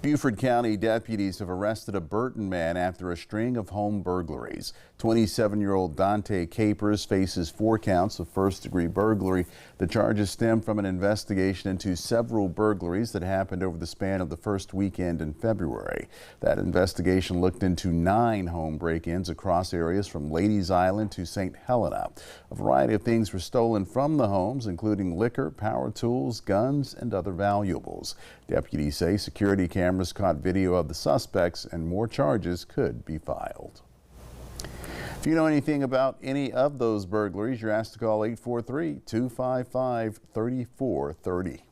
Beaufort County deputies have arrested a Burton man after a string of home burglaries. 27-year-old Dante Capers faces 4 counts of first-degree burglary. The charges stem from an investigation into several burglaries that happened over the span of the first weekend in February. That investigation looked into 9 home break-ins across areas from Ladies Island to St. Helena. A variety of things were stolen from the homes, including liquor, power tools, guns, and other valuables. Deputies say security cameras caught video of the suspects and more charges could be filed. If you know anything about any of those burglaries, you're asked to call 843-255-3430.